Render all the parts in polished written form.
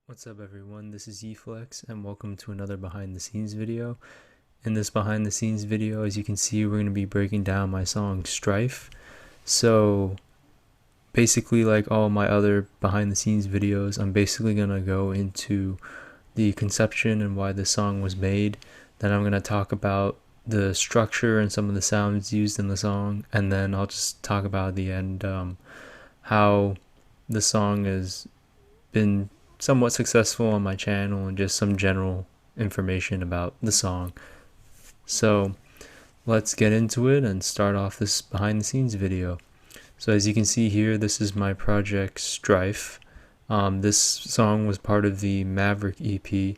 What's up everyone, this is Yeeflex and welcome to another behind the scenes video. In this behind the scenes video, as you can see, we're going to be breaking down my song Strife. So basically, like all my other behind the scenes videos, I'm basically going to go into the conception and why the song was made. Then I'm going to talk about the structure and some of the sounds used in the song, and then I'll just talk about at the end how the song has been somewhat successful on my channel and just some general information about the song. So let's get into it and start off this behind the scenes video. So as you can see here, this is my project Strife. This song was part of the Maverick EP,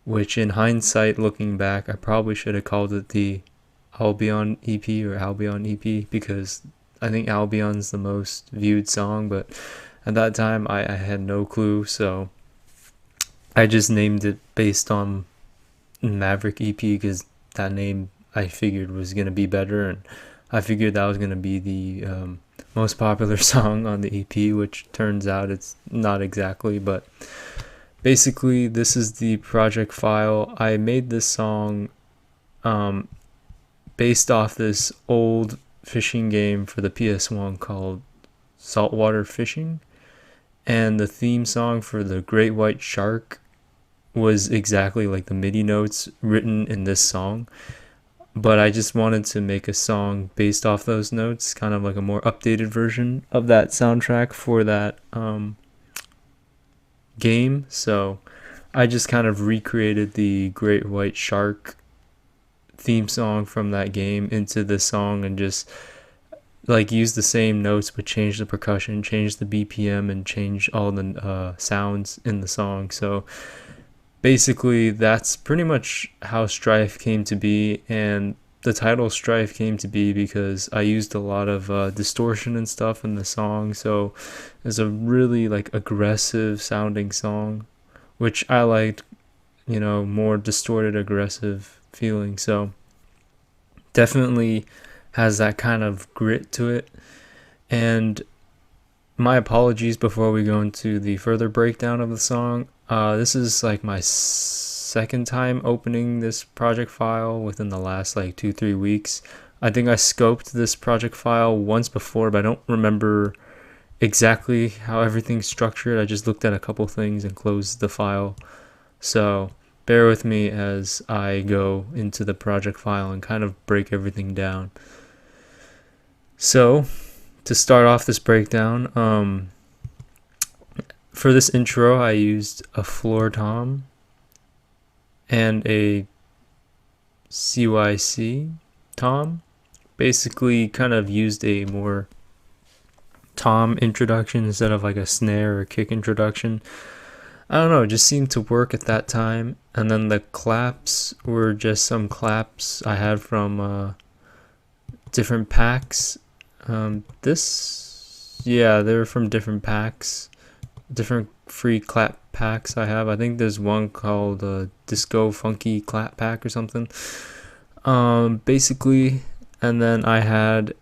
which in hindsight, looking back, I probably should have called it the Albion EP or Albion EP, because I think Albion's the most viewed song, but at that time I had no clue, so I just named it based on Maverick EP because that name I figured was going to be better, and I figured that was going to be the most popular song on the EP, which turns out it's not exactly. But basically, this is the project file. I made this song based off this old fishing game for the PS1 called Saltwater Fishing, and the theme song for the Great White Shark was exactly like the MIDI notes written in this song, but I just wanted to make a song based off those notes, kind of like a more updated version of that soundtrack for that game. So I just kind of recreated the Great White Shark theme song from that game into this song, and just like use the same notes but change the percussion, change the BPM, and change all the sounds in the song. So basically that's pretty much how Strife came to be, and the title Strife came to be because I used a lot of distortion and stuff in the song. So it's a really like aggressive sounding song, which I liked, you know, more distorted, aggressive feeling. So definitely has that kind of grit to it. And my apologies before we go into the further breakdown of the song. This is like my second time opening this project file within the last like 2-3 weeks. I think I scoped this project file once before, but I don't remember exactly how everything's structured. I just looked at a couple things and closed the file. So bear with me as I go into the project file and kind of break everything down. So to start off this breakdown, for this intro I used a floor tom and a CYC tom. Basically kind of used a more tom introduction instead of like a snare or kick introduction. I don't know, it just seemed to work at that time. And then the claps were just some claps I had from different packs. They're from different packs, different free clap packs I have. I think there's one called Disco Funky Clap Pack or something. Basically, and then I had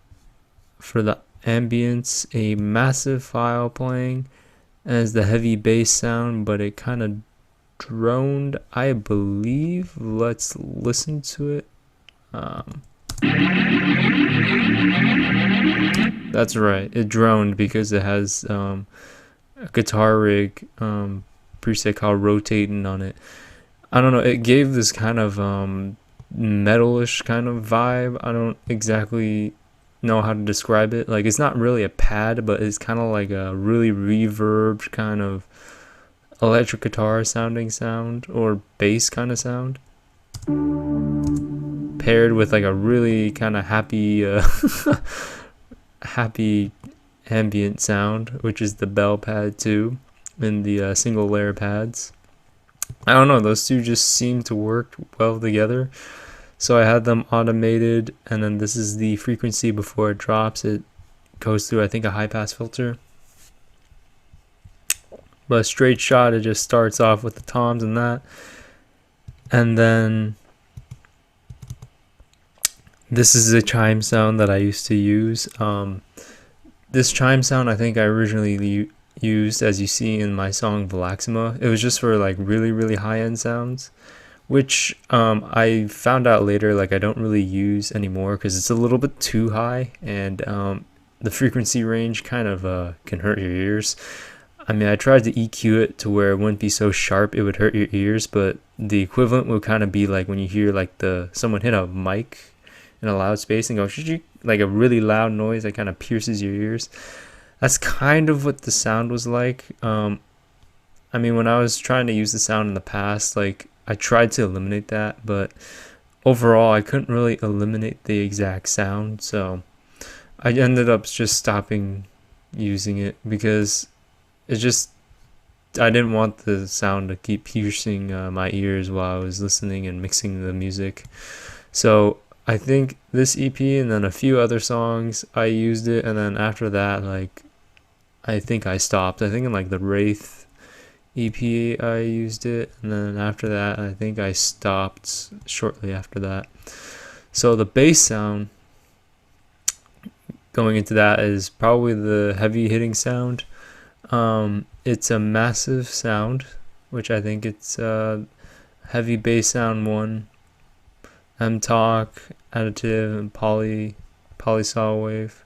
for the ambience a massive file playing as the heavy bass sound, but it kind of droned, I believe. Let's listen to it. That's right, it droned because it has a guitar rig preset called Rotating on it. I don't know, it gave this kind of metalish kind of vibe. I don't exactly know how to describe it. Like, it's not really a pad, but it's kind of like a really reverbed kind of electric guitar sounding sound, or bass kind of sound, paired with like a really kind of happy happy ambient sound, which is the bell pad too, and the single layer pads. I don't know, those two just seem to work well together, so I had them automated. And then this is the frequency before it drops. It goes through, I think, a high pass filter, but a straight shot, it just starts off with the toms and that. And then this is a chime sound that I used to use. This chime sound, I think I originally used, as you see in my song Valaxima. It was just for like really high-end sounds, which I found out later like I don't really use anymore because it's a little bit too high, and the frequency range kind of can hurt your ears. I mean, I tried to EQ it to where it wouldn't be so sharp it would hurt your ears, but the equivalent would kind of be like when you hear like someone hit a mic in a loud space and go like a really loud noise that kind of pierces your ears. That's kind of what the sound was like. I mean, when I was trying to use the sound in the past, like I tried to eliminate that, but overall I couldn't really eliminate the exact sound, so I ended up just stopping using it because I didn't want the sound to keep piercing my ears while I was listening and mixing the music. So I think this EP and then a few other songs I used it, and then after that, like I think I stopped. I think in like the Wraith EP I used it, and then after that I think I stopped shortly after that. So the bass sound going into that is probably the heavy hitting sound. It's a massive sound, which I think it's heavy bass sound 1, M-Talk, additive, and polysaw wave.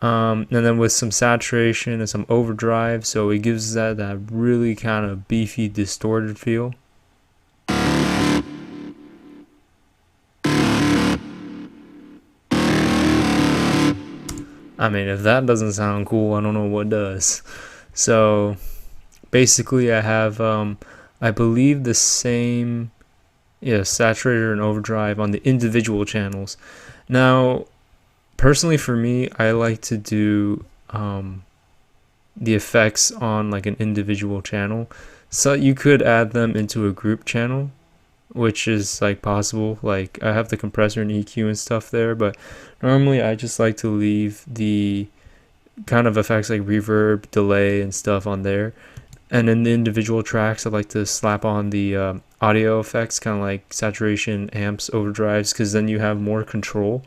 And then with some saturation and some overdrive, so it gives that really kind of beefy, distorted feel. I mean, if that doesn't sound cool, I don't know what does. So basically I have I believe the same saturator and overdrive on the individual channels. Now personally for me, I like to do the effects on like an individual channel. So you could add them into a group channel, which is like possible. Like I have the compressor and EQ and stuff there, but normally I just like to leave the kind of effects like reverb, delay, and stuff on there. And in the individual tracks, I like to slap on the audio effects, kind of like saturation, amps, overdrives, because then you have more control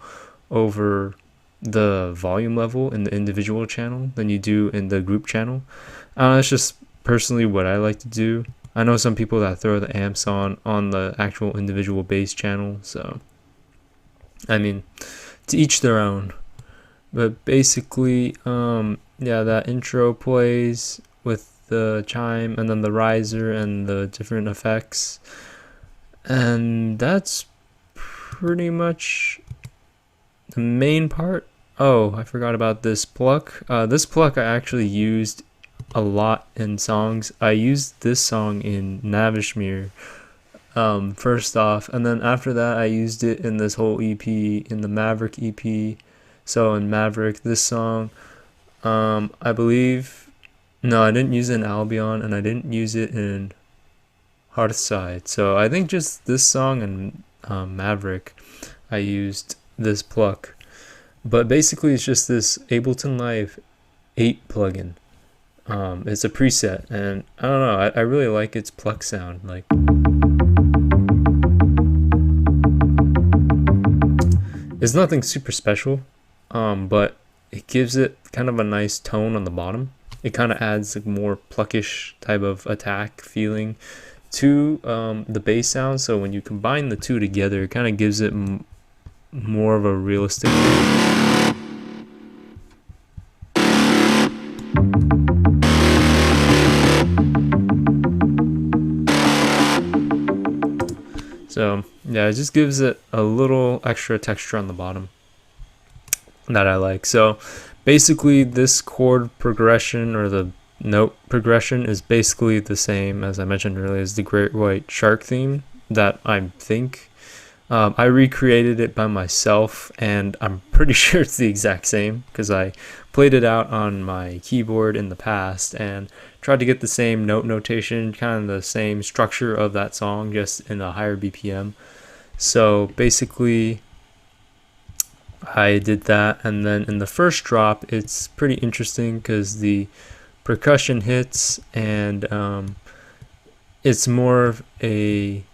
over the volume level in the individual channel than you do in the group channel. That's just personally what I like to do. I know some people that throw the amps on the actual individual bass channel, so I mean, to each their own. But basically, that intro plays with the chime and then the riser and the different effects, and that's pretty much the main part. Oh, I forgot about this pluck. This pluck I actually used a lot in songs. I used this song in Navishmir first off, and then after that I used it in this whole EP, in the Maverick EP. So in Maverick, this song, I believe, no, I didn't use it in Albion, and I didn't use it in Hearthside. So I think just this song and Maverick, I used this pluck. But basically it's just this Ableton Live 8 plugin. It's a preset, and I don't know, I really like its pluck sound. Like, it's nothing super special, but it gives it kind of a nice tone on the bottom. It kind of adds a more pluckish type of attack feeling to the bass sound. So when you combine the two together, it kind of gives it more of a realistic feel. So yeah, it just gives it a little extra texture on the bottom that I like. So basically this chord progression or the note progression is basically the same as I mentioned earlier as the Great White Shark theme that I think I recreated it by myself, and I'm pretty sure it's the exact same because I played it out on my keyboard in the past and tried to get the same note notation, kind of the same structure of that song, just in a higher BPM. So basically I did that, and then in the first drop it's pretty interesting because the percussion hits, and it's more of a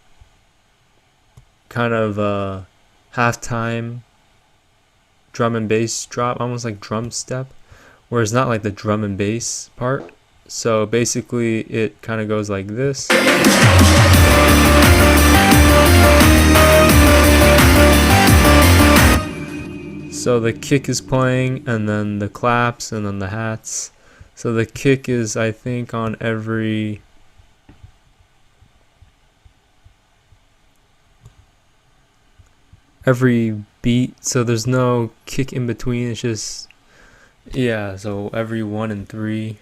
kind of a halftime drum and bass drop, almost like drum step, where it's not like the drum and bass part. So basically it kind of goes like this. So the kick is playing, and then the claps, and then the hats. So the kick is, I think, on every beat, so there's no kick in between. It's just, yeah, so every 1 and 3.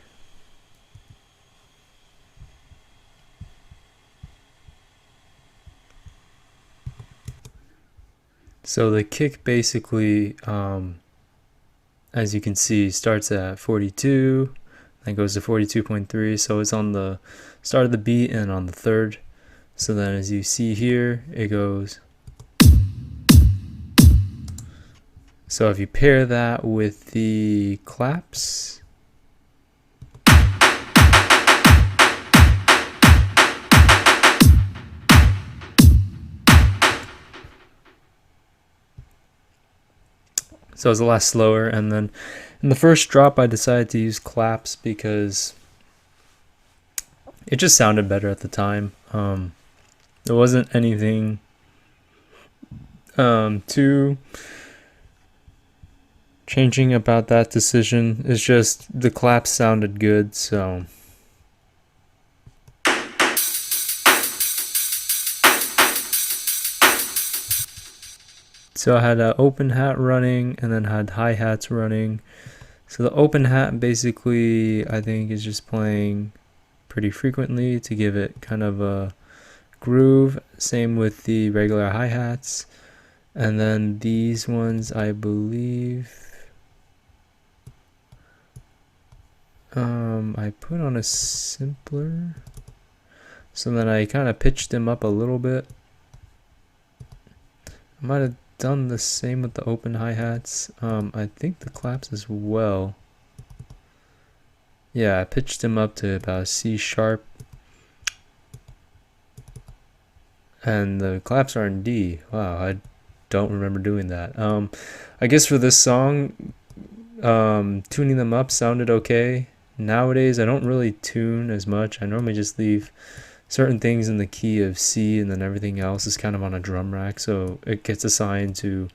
So the kick basically, as you can see, starts at 42, then goes to 42.3, so it's on the start of the beat and on the third. So then as you see here, it goes. So if you pair that with the claps, so it's a lot slower. And then in the first drop I decided to use claps because it just sounded better at the time. There wasn't anything too changing about that decision. It's just the claps sounded good, so I had an open hat running and then had hi-hats running. So the open hat basically, I think, is just playing pretty frequently to give it kind of a groove. Same with the regular hi-hats. And then these ones, I believe, I put on a simpler, so then I kind of pitched them up a little bit. I might have done the same with the open hi-hats. I think the claps as well. Yeah, I pitched them up to about C sharp, and the claps are in D. Wow, I don't remember doing that. I guess for this song, tuning them up sounded okay. Nowadays I don't really tune as much. I normally just leave certain things in the key of C, and then everything else is kind of on a drum rack, so it gets assigned to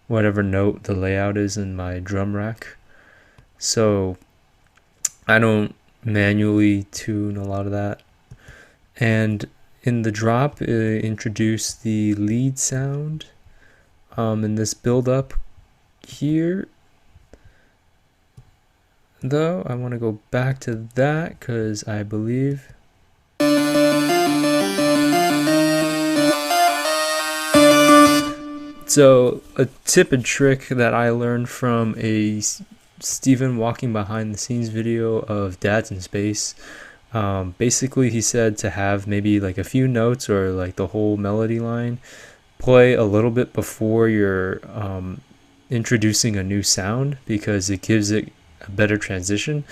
whatever note the layout is in my drum rack. So I don't manually tune a lot of that. And in the drop, it introduced the lead sound in this build up here. Though I want to go back to that because I believe so a tip and trick that I learned from a Steven walking behind the scenes video of Dads in Space. Basically he said to have maybe like a few notes or like the whole melody line play a little bit before you're introducing a new sound, because it gives it a better transition.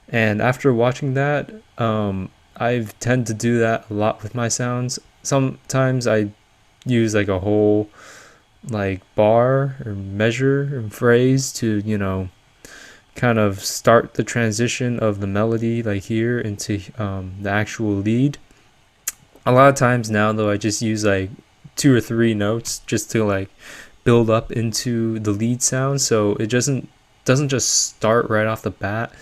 And after watching that, I tend to do that a lot with my sounds. Sometimes I use like a whole like bar or measure or phrase to, you know, kind of start the transition of the melody like here into the actual lead. A lot of times now though, I just use like 2 or 3 notes just to like build up into the lead sound, so it doesn't just start right off the bat.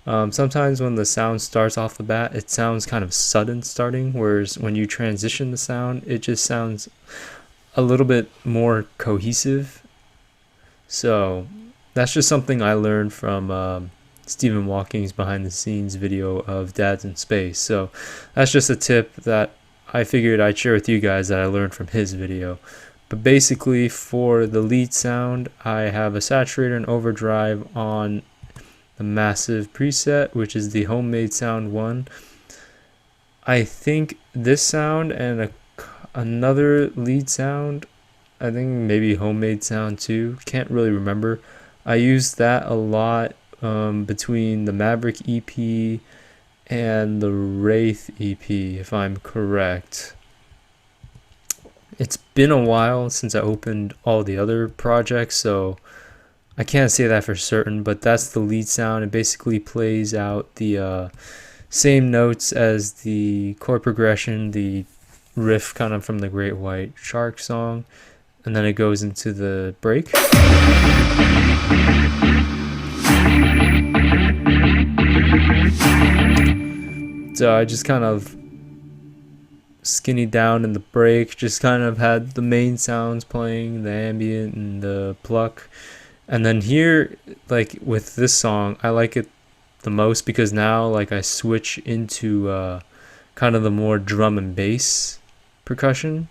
Sometimes when the sound starts off the bat, it sounds kind of sudden starting, whereas when you transition the sound, it just sounds a little bit more cohesive. So that's just something I learned from Stephen Walking's behind the scenes video of Dads in Space. So that's just a tip that I figured I'd share with you guys that I learned from his video. But basically for the lead sound, I have a saturator and overdrive on the massive preset, which is the homemade sound 1. I think this sound and another lead sound, I think maybe homemade sound 2, can't really remember. I used that a lot between the Maverick EP and the Wraith EP, if I'm correct. It's been a while since I opened all the other projects, so I can't say that for certain, but that's the lead sound. It basically plays out the same notes as the chord progression, the riff kind of from the Great White Shark song, and then it goes into the break. So I just kind of skinny down in the break, just kind of had the main sounds playing, the ambient and the pluck. And then here, like with this song, I like it the most because now like I switch into kind of the more drum and bass percussion.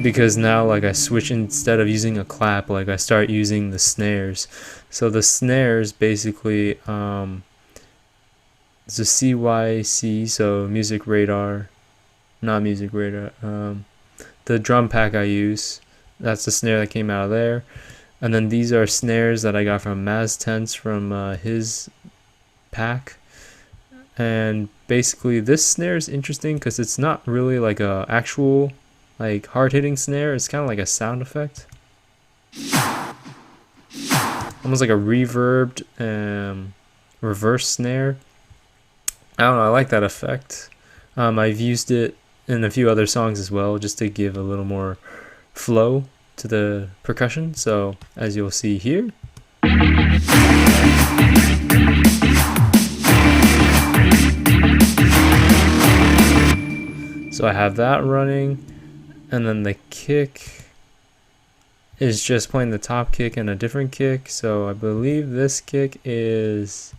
Because now like I switch, instead of using a clap, like I start using the snares. So the snares basically it's a CYC, so music radar, not music radar, the drum pack I use, that's the snare that came out of there. And then these are snares that I got from Maz Tense from his pack. And basically this snare is interesting because it's not really like a actual like hard-hitting snare. It's kind of like a sound effect, almost like a reverbed reverse snare. I don't know, I like that effect. I've used it in a few other songs as well, just to give a little more flow to the percussion. So as you'll see here, so I have that running, and then the kick is just playing the top kick and a different kick. So I believe this kick is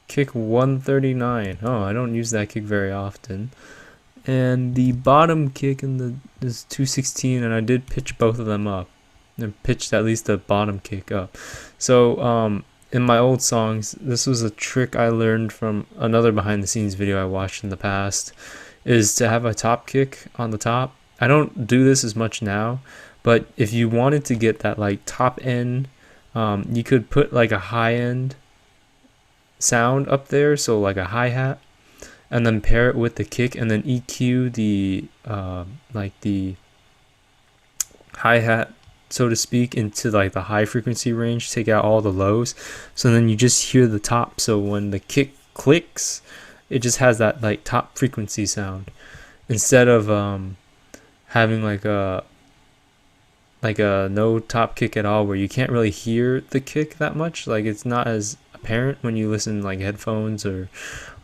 kick 139. Oh, I don't use that kick very often. And the bottom kick in the is 216, and I did pitch both of them up. I pitched at least the bottom kick up. So in my old songs, this was a trick I learned from another behind the scenes video I watched in the past, is to have a top kick on the top. I don't do this as much now, but if you wanted to get that like top end, you could put like a high end sound up there, so like a hi-hat, and then pair it with the kick, and then EQ the like the hi-hat, so to speak, into like the high frequency range, take out all the lows, so then you just hear the top. So when the kick clicks, it just has that like top frequency sound, instead of having like a no top kick at all, where you can't really hear the kick that much. Like it's not as apparent when you listen like headphones or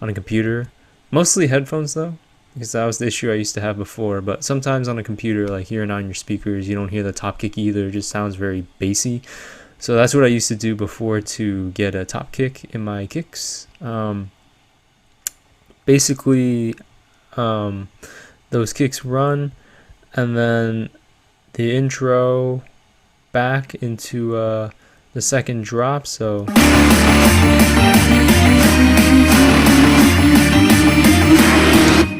on a computer. Mostly headphones though, because that was the issue I used to have before. But sometimes on a computer, like hearing on your speakers, you don't hear the top kick either. It just sounds very bassy. So that's what I used to do before to get a top kick in my kicks. Basically, those kicks run, and then the intro back into the second drop. So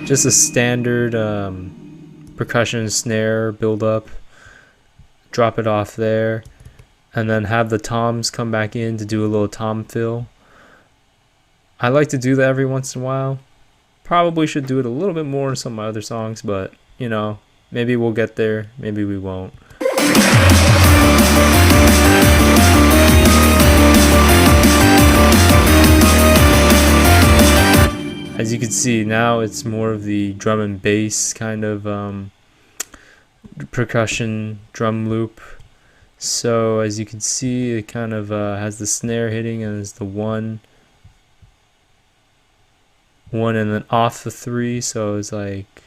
just a standard percussion snare build up, drop it off there, and then have the toms come back in to do a little tom fill. I like to do that every once in a while. Probably should do it a little bit more in some of my other songs, but you know, maybe we'll get there, maybe we won't. As you can see, now it's more of the drum and bass kind of percussion drum loop. So as you can see, it kind of has the snare hitting, and it's the one and then off the 3, so it's like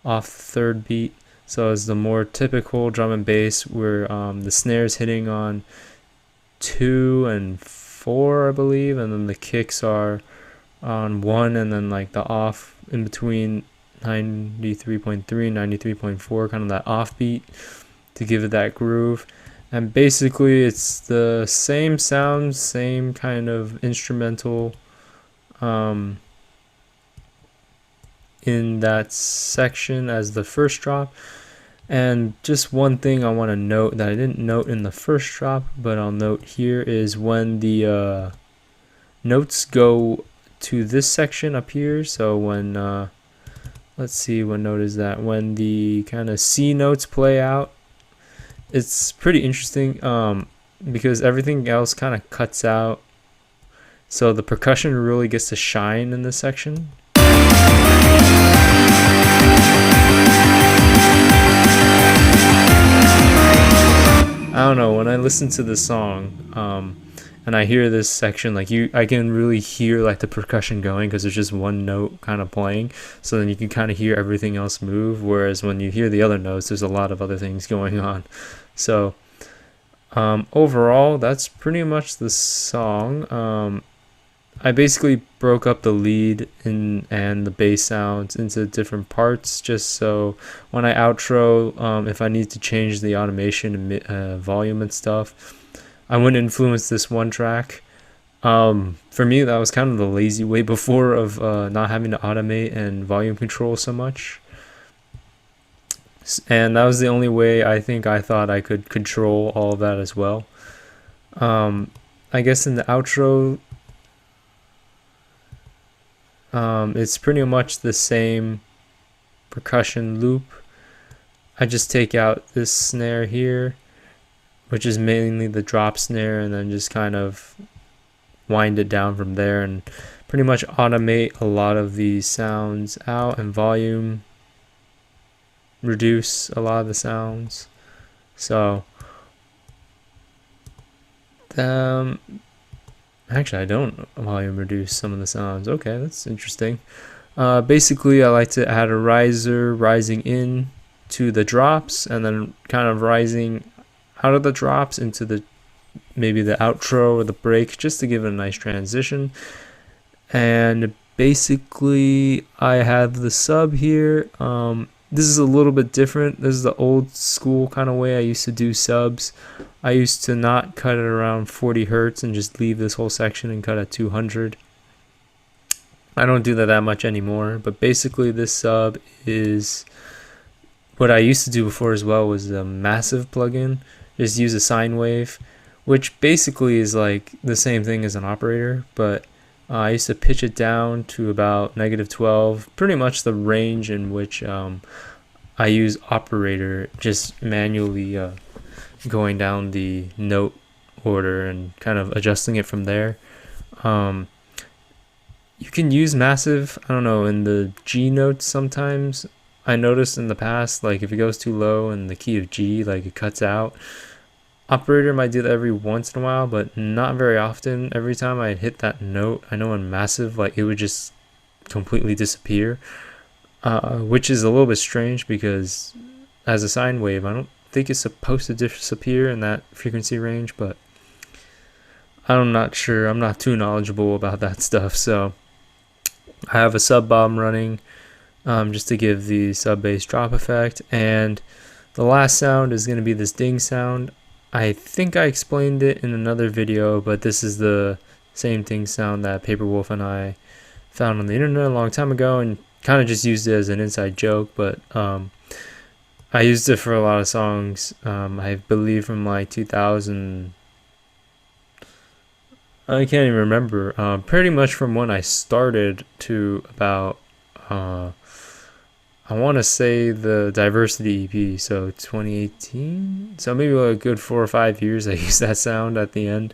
off the third beat. So it's the more typical drum and bass, where the snare's hitting on 2 and 4, I believe, and then the kicks are on 1, and then like the off in between 93.3, 93.4, kind of that offbeat to give it that groove. And basically it's the same sound, same kind of instrumental in that section as the first drop. And just one thing I want to note that I didn't note in the first drop, but I'll note here, is when the notes go to this section up here. So when let's see, what note is that? When the kind of C notes play out, it's pretty interesting because everything else kind of cuts out. So the percussion really gets to shine in this section. I don't know, when I listen to this song and I hear this section, like I can really hear like the percussion going because there's just one note kind of playing, so then you can kind of hear everything else move, whereas when you hear the other notes, there's a lot of other things going on. So overall, that's pretty much the song. I basically broke up the lead and the bass sounds into different parts, just so when I outro, if I need to change the automation and volume and stuff, I wouldn't influence this one track. For me, that was kind of the lazy way before of not having to automate and volume control so much. And that was the only way I thought I could control all of that as well. I guess in the outro, it's pretty much the same percussion loop. I just take out this snare here, which is mainly the drop snare, and then just kind of wind it down from there and pretty much automate a lot of these sounds out and volume reduce a lot of the sounds. So actually I don't volume reduce some of the sounds. Okay, that's interesting. Basically I like to add a riser rising in to the drops and then kind of rising out of the drops into the maybe the outro or the break, just to give it a nice transition. And basically I have the sub here. This is a little bit different. This is the old school kind of way I used to do subs. I used to not cut it around 40 hertz and just leave this whole section and cut at 200. I don't do that much anymore, but basically this sub is what I used to do before as well, was a massive plugin. Just use a sine wave, which basically is like the same thing as an operator, but I used to pitch it down to about -12, pretty much the range in which I use operator, just manually going down the note order and kind of adjusting it from there. You can use massive, I don't know, in the G notes sometimes. I noticed in the past, like if it goes too low in the key of G, like it cuts out. Operator might do that every once in a while, but not very often. Every time I hit that note, I know in massive, like it would just completely disappear, which is a little bit strange because as a sine wave, I don't think it's supposed to disappear in that frequency range, but I'm not sure. I'm not too knowledgeable about that stuff. So I have a sub bomb running just to give the sub bass drop effect, and the last sound is going to be this ding sound. I think I explained it in another video, but this is the same ding sound that Paperwolf and I found on the internet a long time ago and kind of just used it as an inside joke, but I used it for a lot of songs. I believe from like 2000, I can't even remember, pretty much from when I started to about I want to say the Diversity EP, so 2018. So maybe like a good 4 or 5 years I used that sound at the end,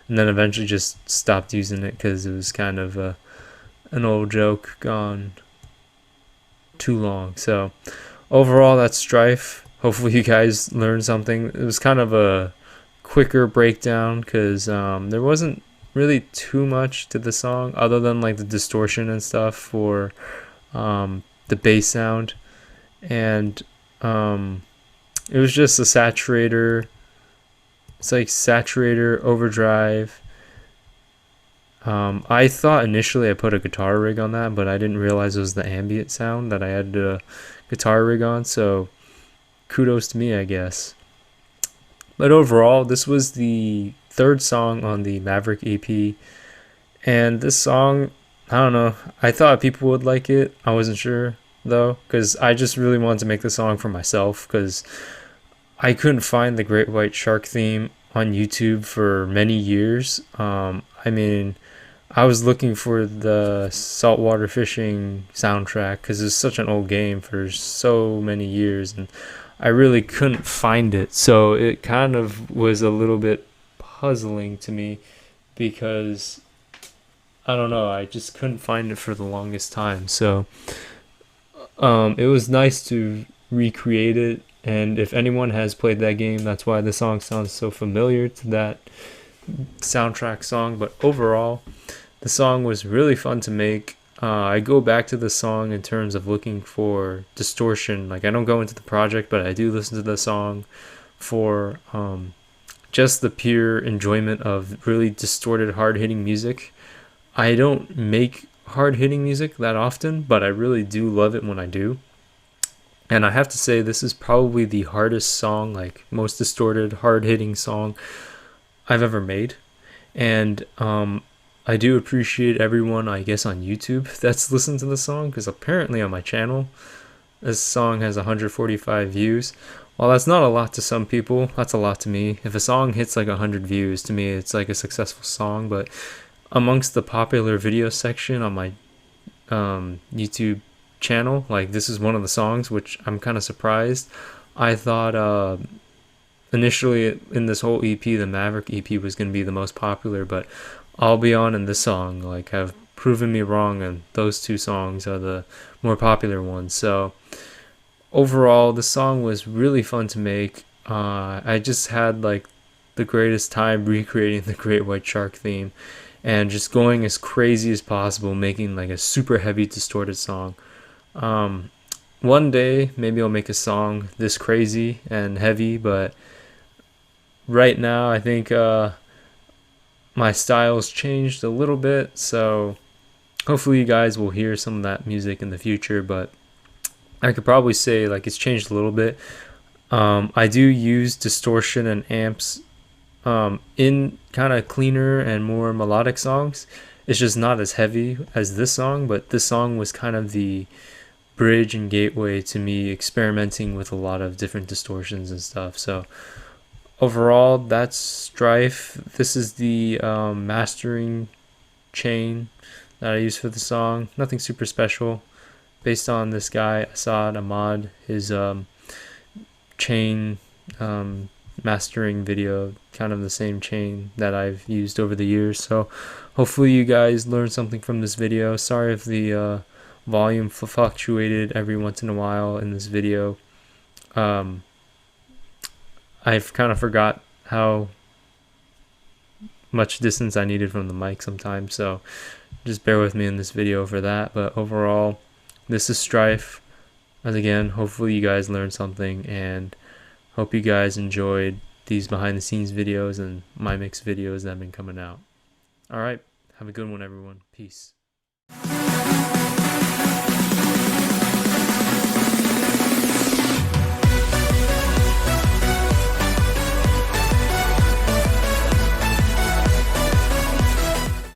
and then eventually just stopped using it because it was kind of an old joke gone too long. So overall, that's Strife. Hopefully you guys learned something. It was kind of a quicker breakdown because there wasn't really too much to the song other than like the distortion and stuff for the bass sound, and it was just a saturator. It's like saturator, overdrive. I thought initially I put a guitar rig on that, but I didn't realize it was the ambient sound that I had a guitar rig on, so kudos to me, I guess. But overall, this was the third song on the Maverick EP, and this song, I don't know, I thought people would like it. I wasn't sure though, because I just really wanted to make the song for myself, because I couldn't find the Great White Shark theme on YouTube for many years. I mean, I was looking for the saltwater fishing soundtrack because it's such an old game for so many years, and I really couldn't find it. So it kind of was a little bit puzzling to me because I don't know, I just couldn't find it for the longest time. So it was nice to recreate it, and if anyone has played that game, that's why the song sounds so familiar to that soundtrack song. But overall, the song was really fun to make. I go back to the song in terms of looking for distortion. Like, I don't go into the project, but I do listen to the song for just the pure enjoyment of really distorted, hard-hitting music. I don't make hard-hitting music that often, but I really do love it when I do. And I have to say, this is probably the hardest song, like most distorted, hard-hitting song I've ever made. And I do appreciate everyone, I guess, on YouTube that's listened to the song, because apparently on my channel, this song has 145 views. While that's not a lot to some people, that's a lot to me. If a song hits like 100 views, to me, it's like a successful song. But amongst the popular video section on my YouTube channel, like, this is one of the songs, which I'm kind of surprised. I thought initially in this whole EP, the Maverick EP was going to be the most popular, but I'll Be On and this song like have proven me wrong, and those two songs are the more popular ones. So overall, the song was really fun to make. I just had like the greatest time recreating the Great White Shark theme and just going as crazy as possible, making like a super heavy distorted song. One day maybe I'll make a song this crazy and heavy, but right now I think my style's changed a little bit, so hopefully you guys will hear some of that music in the future. But I could probably say like it's changed a little bit. I do use distortion and amps in kind of cleaner and more melodic songs. It's just not as heavy as this song, but this song was kind of the bridge and gateway to me experimenting with a lot of different distortions and stuff. So overall, that's Strife. This is the mastering chain that I use for the song. Nothing super special. Based on this guy, Assad Ahmad, his chain mastering video, kind of the same chain that I've used over the years. So hopefully you guys learned something from this video. Sorry if the volume fluctuated every once in a while in this video. I've kind of forgot how much distance I needed from the mic sometimes, so just bear with me in this video for that. But overall, this is Strife. And again, hopefully you guys learned something, and hope you guys enjoyed these behind the scenes videos and my mix videos that have been coming out. Alright, have a good one everyone. Peace.